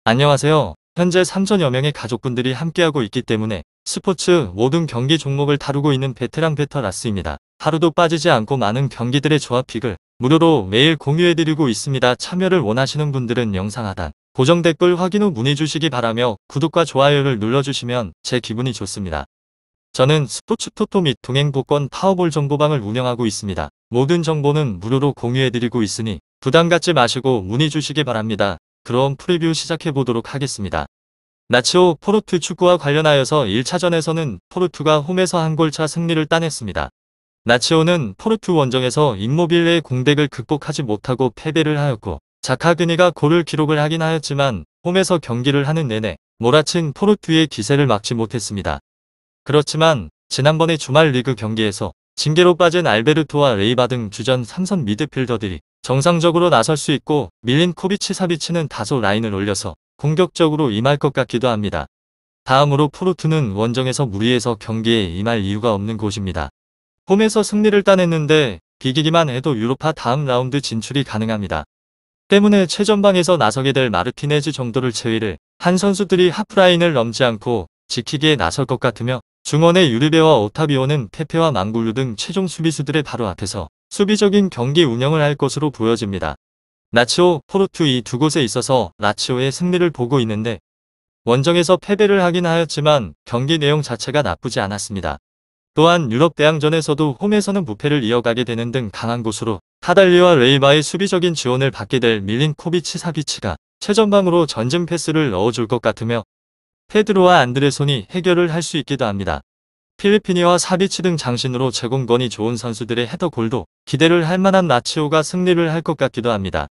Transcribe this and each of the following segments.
안녕하세요. 현재 3천여 명의 가족분들이 함께하고 있기 때문에 스포츠 모든 경기 종목을 다루고 있는 베테랑 베터 라스입니다. 하루도 빠지지 않고 많은 경기들의 조합픽을 무료로 매일 공유해드리고 있습니다. 참여를 원하시는 분들은 영상 하단 고정 댓글 확인 후 문의 주시기 바라며 구독과 좋아요를 눌러주시면 제 기분이 좋습니다. 저는 스포츠 토토 및 동행 복권 파워볼 정보방을 운영하고 있습니다. 모든 정보는 무료로 공유해드리고 있으니 부담 갖지 마시고 문의 주시기 바랍니다. 그럼 프리뷰 시작해보도록 하겠습니다. 나치오 포르투 축구와 관련하여서 1차전에서는 포르투가 홈에서 한 골차 승리를 따냈습니다. 나치오는 포르투 원정에서 임모빌레의 공백을 극복하지 못하고 패배를 하였고 자카그니가 골을 기록을 하긴 하였지만 홈에서 경기를 하는 내내 몰아친 포르투의 기세를 막지 못했습니다. 그렇지만 지난번의 주말 리그 경기에서 징계로 빠진 알베르토와 레이바 등 주전 3선 미드필더들이 정상적으로 나설 수 있고 밀린 코비치 사비치는 다소 라인을 올려서 공격적으로 임할 것 같기도 합니다. 다음으로 포르투는 원정에서 무리해서 경기에 임할 이유가 없는 곳입니다. 홈에서 승리를 따냈는데 비기기만 해도 유로파 다음 라운드 진출이 가능합니다. 때문에 최전방에서 나서게 될 마르티네즈 정도를 제외를 한 선수들이 하프라인을 넘지 않고 지키기에 나설 것 같으며 중원의 유리베와 오타비오는 페페와 망굴루 등 최종 수비수들의 바로 앞에서 수비적인 경기 운영을 할 것으로 보여집니다. 나치오, 포르투 이 두 곳에 있어서 라치오의 승리를 보고 있는데 원정에서 패배를 하긴 하였지만 경기 내용 자체가 나쁘지 않았습니다. 또한 유럽 대항전에서도 홈에서는 무패를 이어가게 되는 등 강한 곳으로 타달리와 레이바의 수비적인 지원을 받게 될 밀린코비치 사비치가 최전방으로 전진 패스를 넣어줄 것 같으며 페드로와 안드레손이 해결을 할 수 있기도 합니다. 필리피니와 사비치 등 장신으로 제공권이 좋은 선수들의 헤더골도 기대를 할 만한 라치오가 승리를 할 것 같기도 합니다.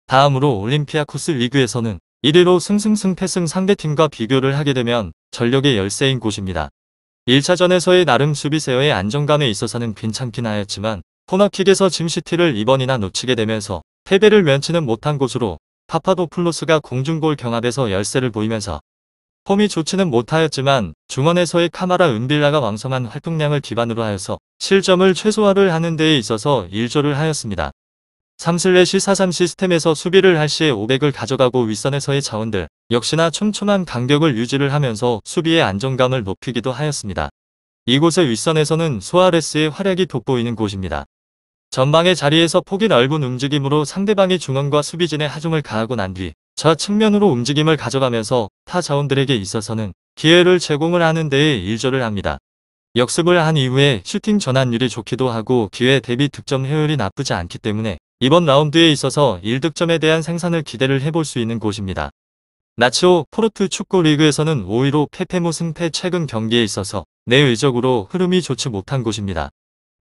다음으로 올림피아코스 리그에서는 1위로 승승승패승 상대팀과 비교를 하게 되면 전력의 열세인 곳입니다. 1차전에서의 나름 수비세어의 안정감에 있어서는 괜찮긴 하였지만 코너킥에서 짐시티를 2번이나 놓치게 되면서 패배를 면치는 못한 곳으로 파파도플로스가 공중골 경합에서 열세를 보이면서 폼이 좋지는 못하였지만 중원에서의 카마라 은빌라가 왕성한 활동량을 기반으로 하여서 실점을 최소화를 하는 데에 있어서 일조를 하였습니다. 3/4-3 시스템에서 수비를 할 시에 500을 가져가고 윗선에서의 자원들 역시나 촘촘한 간격을 유지를 하면서 수비의 안정감을 높이기도 하였습니다. 이곳의 윗선에서는 수아레스의 활약이 돋보이는 곳입니다. 전방의 자리에서 폭이 넓은 움직임으로 상대방의 중원과 수비진의 하중을 가하고 난 뒤 좌측면으로 움직임을 가져가면서 타 자원들에게 있어서는 기회를 제공을 하는 데에 일조를 합니다. 역습을 한 이후에 슈팅 전환율이 좋기도 하고 기회 대비 득점 효율이 나쁘지 않기 때문에 이번 라운드에 있어서 1득점에 대한 생산을 기대를 해볼 수 있는 곳입니다. 나치오 포르투 축구 리그에서는 5위로 페페모 승패 최근 경기에 있어서 내외적으로 흐름이 좋지 못한 곳입니다.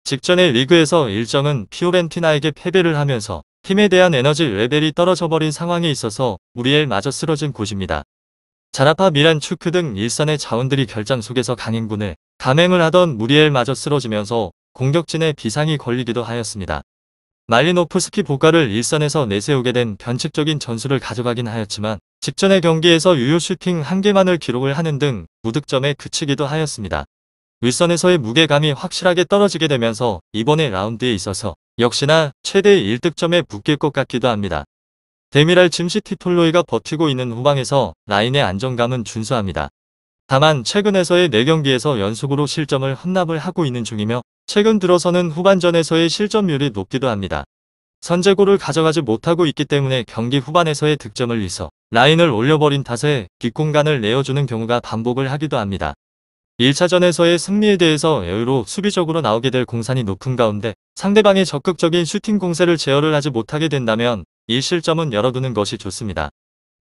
직전의 리그에서 일정은 피오렌티나에게 패배를 하면서 팀에 대한 에너지 레벨이 떨어져 버린 상황에 있어서 무리엘마저 쓰러진 곳입니다. 자라파 미란 축구 등 일선의 자원들이 결장 속에서 강행군을 감행을 하던 무리엘마저 쓰러지면서 공격진에 비상이 걸리기도 하였습니다. 말리노프스키 보가를 일선에서 내세우게 된 변칙적인 전술을 가져가긴 하였지만 직전의 경기에서 유효 슈팅 1개만을 기록을 하는 등 무득점에 그치기도 하였습니다. 윗선에서의 무게감이 확실하게 떨어지게 되면서 이번의 라운드에 있어서 역시나 최대 1득점에 묶일 것 같기도 합니다. 데미랄 짐시티 톨로이가 버티고 있는 후방에서 라인의 안정감은 준수합니다. 다만 최근에서의 4경기에서 연속으로 실점을 헌납을 하고 있는 중이며 최근 들어서는 후반전에서의 실점률이 높기도 합니다. 선제골을 가져가지 못하고 있기 때문에 경기 후반에서의 득점을 잃어 라인을 올려버린 탓에 뒷공간을 내어주는 경우가 반복을 하기도 합니다. 1차전에서의 승리에 대해서 여유로 수비적으로 나오게 될 공산이 높은 가운데 상대방의 적극적인 슈팅 공세를 제어를 하지 못하게 된다면 이 실점은 열어두는 것이 좋습니다.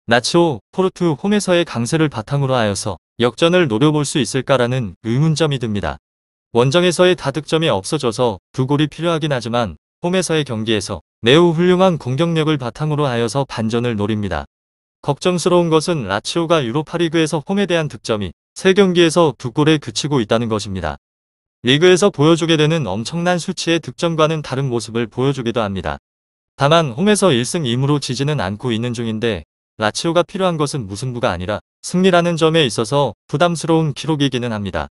나치오, 포르투 홈에서의 강세를 바탕으로 하여서 역전을 노려볼 수 있을까라는 의문점이 듭니다. 원정에서의 다득점이 없어져서 두 골이 필요하긴 하지만 홈에서의 경기에서 매우 훌륭한 공격력을 바탕으로 하여서 반전을 노립니다. 걱정스러운 것은 라치오가 유로파리그에서 홈에 대한 득점이 3경기에서 2골에 그치고 있다는 것입니다. 리그에서 보여주게 되는 엄청난 수치의 득점과는 다른 모습을 보여주기도 합니다. 다만 홈에서 1승 2무로 지지는 않고 있는 중인데 라치오가 필요한 것은 무승부가 아니라 승리라는 점에 있어서 부담스러운 기록이기는 합니다.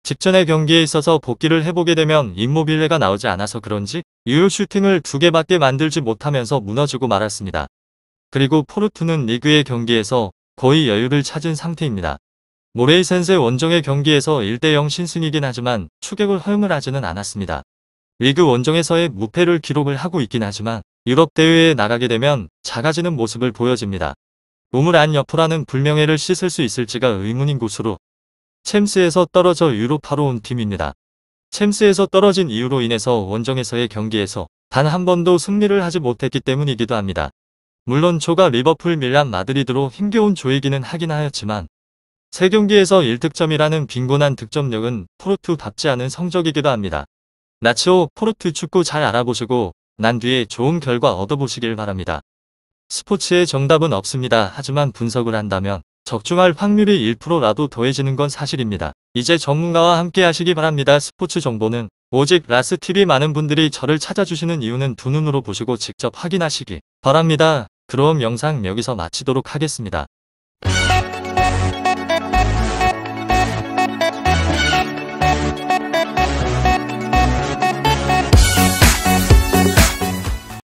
직전의 경기에 있어서 복귀를 해보게 되면 임모빌레가 나오지 않아서 그런지 유효 슈팅을 2개밖에 만들지 못하면서 무너지고 말았습니다. 그리고 포르투는 리그의 경기에서 거의 여유를 찾은 상태입니다. 모레이센세 원정의 경기에서 1대0 신승이긴 하지만 추격을 허용을 하지는 않았습니다. 리그 원정에서의 무패를 기록을 하고 있긴 하지만 유럽 대회에 나가게 되면 작아지는 모습을 보여집니다. 우물 안 여포라는 불명예를 씻을 수 있을지가 의문인 곳으로 챔스에서 떨어져 유로파로 온 팀입니다. 챔스에서 떨어진 이유로 인해서 원정에서의 경기에서 단 한 번도 승리를 하지 못했기 때문이기도 합니다. 물론 조가 리버풀, 밀란, 마드리드로 힘겨운 조이기는 하긴 하였지만 3경기에서 1득점이라는 빈곤한 득점력은 포르투답지 않은 성적이기도 합니다. 나치오, 포르투 축구 잘 알아보시고 난 뒤에 좋은 결과 얻어보시길 바랍니다. 스포츠의 정답은 없습니다. 하지만 분석을 한다면 적중할 확률이 1%라도 더해지는 건 사실입니다. 이제 전문가와 함께 하시기 바랍니다. 스포츠 정보는 오직 라스TV. 많은 분들이 저를 찾아주시는 이유는 두 눈으로 보시고 직접 확인하시기 바랍니다. 그럼 영상 여기서 마치도록 하겠습니다.